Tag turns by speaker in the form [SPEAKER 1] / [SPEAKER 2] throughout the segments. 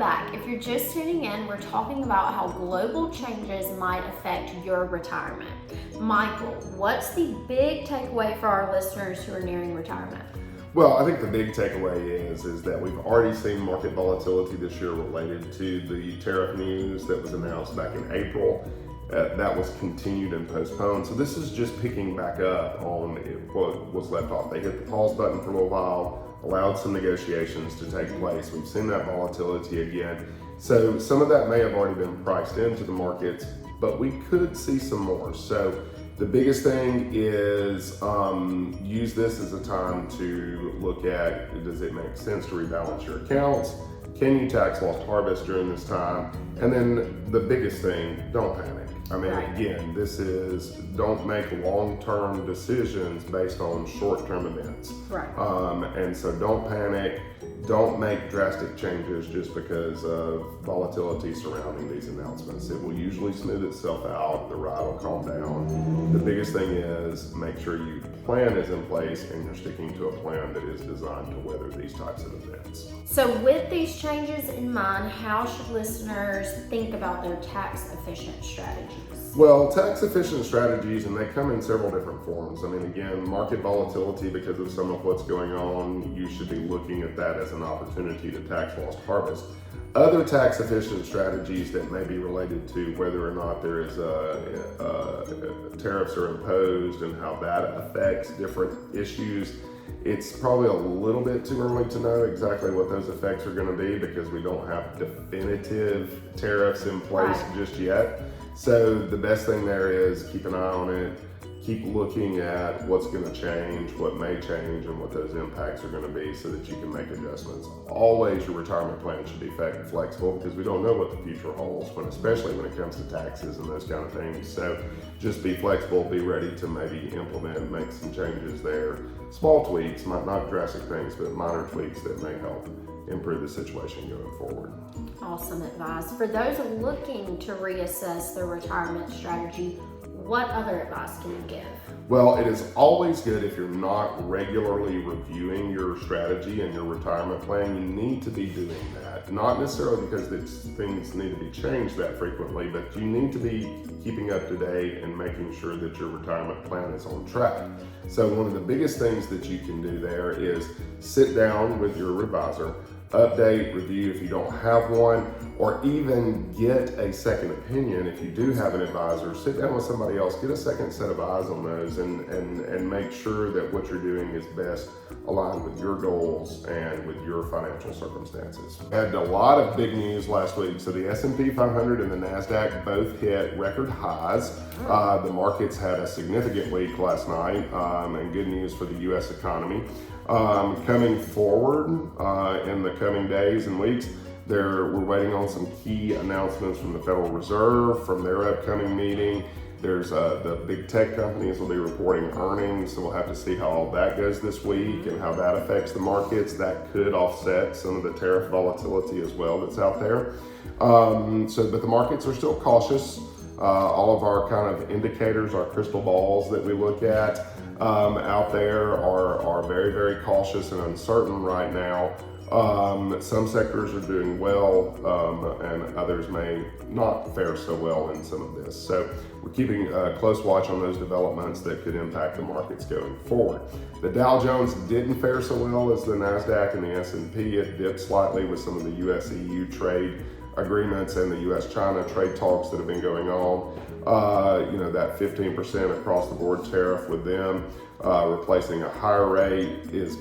[SPEAKER 1] back. If you're just tuning in, we're talking about how global changes might affect your retirement. Michael, what's the big takeaway for our listeners who are nearing retirement?
[SPEAKER 2] Well, I think the big takeaway is that we've already seen market volatility this year related to the tariff news that was announced back in April. That was continued and postponed. So this is just picking back up on what was left off. They hit the pause button for a little while, allowed some negotiations to take place. We've seen that volatility again. So some of that may have already been priced into the markets, but we could see some more. So the biggest thing is use this as a time to look at, does it make sense to rebalance your accounts? Can you tax loss harvest during this time? And then the biggest thing, don't panic. I mean, again, this is, don't make long-term decisions based on short-term events.
[SPEAKER 1] Right.
[SPEAKER 2] And so don't panic. Don't make drastic changes just because of volatility surrounding these announcements. It will usually smooth itself out. The ride will calm down. The biggest thing is make sure your plan is in place and you're sticking to a plan that is designed to weather these types of events.
[SPEAKER 1] So with these changes in mind, how should listeners think about their tax-efficient strategies?
[SPEAKER 2] Well, tax-efficient strategies, and they come in several different forms. I mean, again, market volatility, because of some of what's going on, you should be looking at that as an opportunity to tax loss harvest. Other tax-efficient strategies that may be related to whether or not there is tariffs are imposed and how that affects different issues. It's probably a little bit too early to know exactly what those effects are going to be because we don't have definitive tariffs in place just yet. So the best thing there is keep an eye on it, keep looking at what's going to change, what may change, and what those impacts are going to be so that you can make adjustments. Always your retirement plan should be flexible because we don't know what the future holds, especially when it comes to taxes and those kind of things. So just be flexible, be ready to maybe implement, make some changes there. Small tweaks, not drastic things, but minor tweaks that may help improve the situation going forward.
[SPEAKER 1] Awesome advice. For those looking to reassess their retirement strategy, what other advice can you give?
[SPEAKER 2] Well, it is always good if you're not regularly reviewing your strategy and your retirement plan. You need to be doing that. Not necessarily because things need to be changed that frequently, but you need to be keeping up to date and making sure that your retirement plan is on track. So one of the biggest things that you can do there is sit down with your advisor, update, review if you don't have one, or even get a second opinion if you do have an advisor. Sit down with somebody else, get a second set of eyes on those and make sure that what you're doing is best aligned with your goals and with your financial circumstances. We had a lot of big news last week. So the S&P 500 and the NASDAQ both hit record highs. The markets had a significant week last night, and good news for the U.S. economy. Coming forward in the coming days and weeks, we're waiting on some key announcements from the Federal Reserve from their upcoming meeting. There's the big tech companies will be reporting earnings, so we'll have to see how all that goes this week and how that affects the markets. That could offset some of the tariff volatility as well that's out there. But the markets are still cautious. All of our kind of indicators, our crystal balls that we look at out there are very, very cautious and uncertain right now. Some sectors are doing well, and others may not fare so well in some of this. So we're keeping a close watch on those developments that could impact the markets going forward. The Dow Jones didn't fare so well as the NASDAQ and the S&P. It dipped slightly with some of the US-EU trade agreements and the US-China trade talks that have been going on. That 15% across the board tariff with them replacing a higher rate is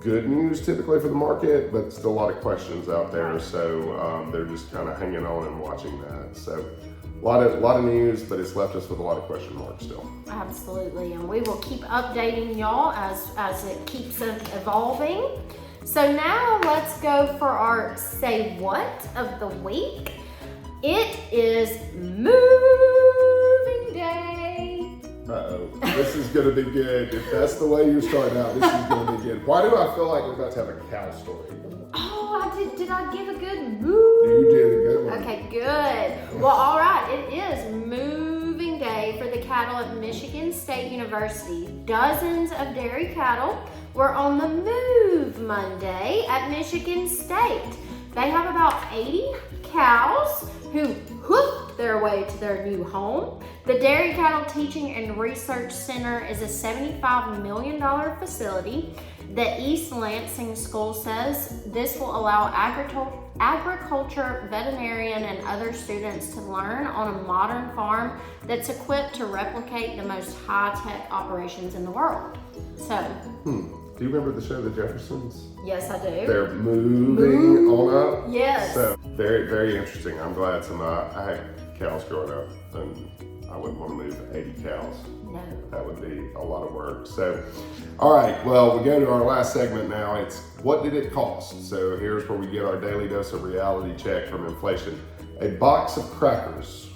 [SPEAKER 2] good news typically for the market, but still a lot of questions out there. So they're just kind of hanging on and watching that. So a lot of news, but it's left us with a lot of question marks still.
[SPEAKER 1] Absolutely, and we will keep updating y'all as it keeps evolving. So now let's go for our Say What of the week. It is moving day.
[SPEAKER 2] Uh-oh, this is gonna be good. If that's the way you're starting out, this is gonna be good. Why do I feel like we're about to have a cow story?
[SPEAKER 1] Oh, did I give a good moo?
[SPEAKER 2] You did a good one.
[SPEAKER 1] Okay, good. Well, all right, it is moving day for the cattle at Michigan State University. Dozens of dairy cattle were on the move Monday at Michigan State. They have about 80 cows who hoof their way to their new home. The Dairy Cattle Teaching and Research Center is a $75 million facility. The East Lansing School says this will allow agriculture, veterinarian, and other students to learn on a modern farm that's equipped to replicate the most high-tech operations in the world. So,
[SPEAKER 2] do you remember the show The Jeffersons?
[SPEAKER 1] yes, I do.
[SPEAKER 2] They're moving on up.
[SPEAKER 1] Yes.
[SPEAKER 2] So very, very interesting. I'm glad I had cows growing up, and I wouldn't want to move 80 cows.
[SPEAKER 1] No.
[SPEAKER 2] That would be a lot of work. So, all right, well, we go to our last segment now. It's what did it cost? So here's where we get our daily dose of reality check from inflation. A box of crackers.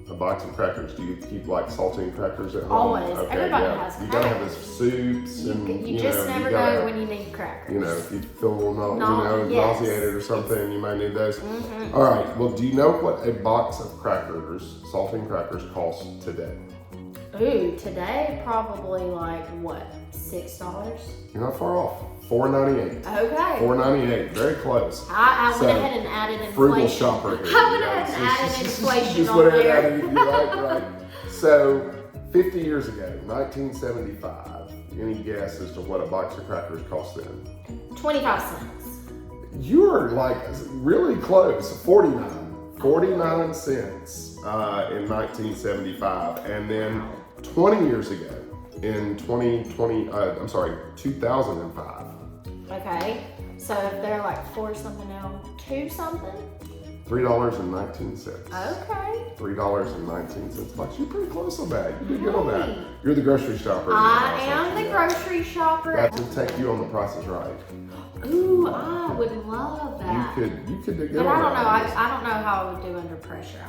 [SPEAKER 2] A box of crackers. Do you keep like saltine crackers at home?
[SPEAKER 1] Always.
[SPEAKER 2] Okay,
[SPEAKER 1] Everybody
[SPEAKER 2] yeah.
[SPEAKER 1] has crackers.
[SPEAKER 2] You gotta have the soups and
[SPEAKER 1] You just never know when you need crackers.
[SPEAKER 2] You know, if you feel a little
[SPEAKER 1] Yes.
[SPEAKER 2] nauseated or something, you might need those. All right, well, do you know what a box of crackers, saltine crackers, costs today?
[SPEAKER 1] Ooh, today probably like what, $6?
[SPEAKER 2] You're not far off. $4.98.
[SPEAKER 1] Okay.
[SPEAKER 2] $4.98. Very close.
[SPEAKER 1] I
[SPEAKER 2] So,
[SPEAKER 1] went ahead and added inflation.
[SPEAKER 2] Frugal shopper here.
[SPEAKER 1] I went ahead and added inflation
[SPEAKER 2] Just
[SPEAKER 1] on
[SPEAKER 2] went ahead
[SPEAKER 1] there.
[SPEAKER 2] and added, you're right. So, 50 years ago, 1975, any guess as to what a box of crackers cost then?
[SPEAKER 1] 25 cents.
[SPEAKER 2] You're like really close. 49 cents in 1975, and then 20 years ago in 2005.
[SPEAKER 1] Okay. So if they're like 4 something now, 2 something?
[SPEAKER 2] $3.19.
[SPEAKER 1] Okay.
[SPEAKER 2] $3.19. Bucks. You're pretty close on that. You did good on that. You're the grocery shopper.
[SPEAKER 1] I am the grocery shopper.
[SPEAKER 2] Got to take you on The Price is Right.
[SPEAKER 1] Ooh, I would love that.
[SPEAKER 2] You could do good
[SPEAKER 1] But
[SPEAKER 2] on
[SPEAKER 1] I don't know.
[SPEAKER 2] that.
[SPEAKER 1] I don't know how I would do under pressure.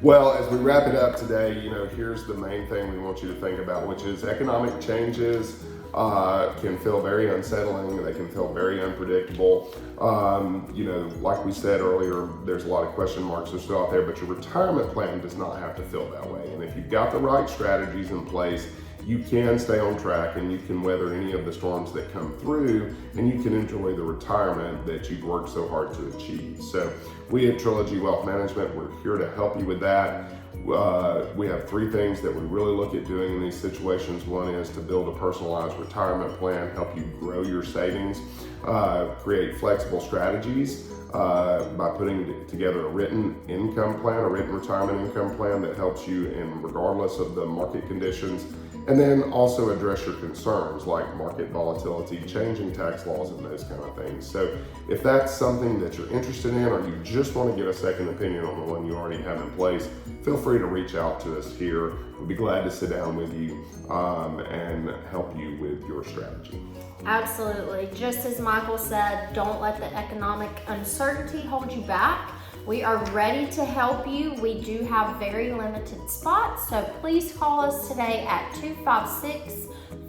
[SPEAKER 2] Well, as we wrap it up today, here's the main thing we want you to think about, which is economic changes can feel very unsettling. They can feel very unpredictable. Like we said earlier, there's a lot of question marks that are still out there, but your retirement plan does not have to feel that way. And if you've got the right strategies in place, you can stay on track and you can weather any of the storms that come through, and you can enjoy the retirement that you've worked so hard to achieve. So we at Trilogy Wealth Management, we're here to help you with that. We have 3 things that we really look at doing in these situations. One is to build a personalized retirement plan, help you grow your savings, create flexible strategies by putting together a written income plan, a written retirement income plan that helps you in regardless of the market conditions. And then also address your concerns like market volatility, changing tax laws, and those kind of things. So if that's something that you're interested in, or you just want to get a second opinion on the one you already have in place, feel free to reach out to us here. We'll be glad to sit down with you and help you with your strategy.
[SPEAKER 1] Absolutely. Just as Michael said, don't let the economic uncertainty hold you back. We are ready to help you. We do have very limited spots, so please call us today at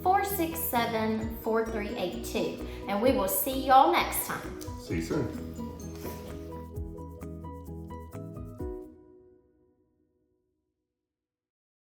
[SPEAKER 1] 256-467-4382, and we will see y'all next time.
[SPEAKER 2] See you soon.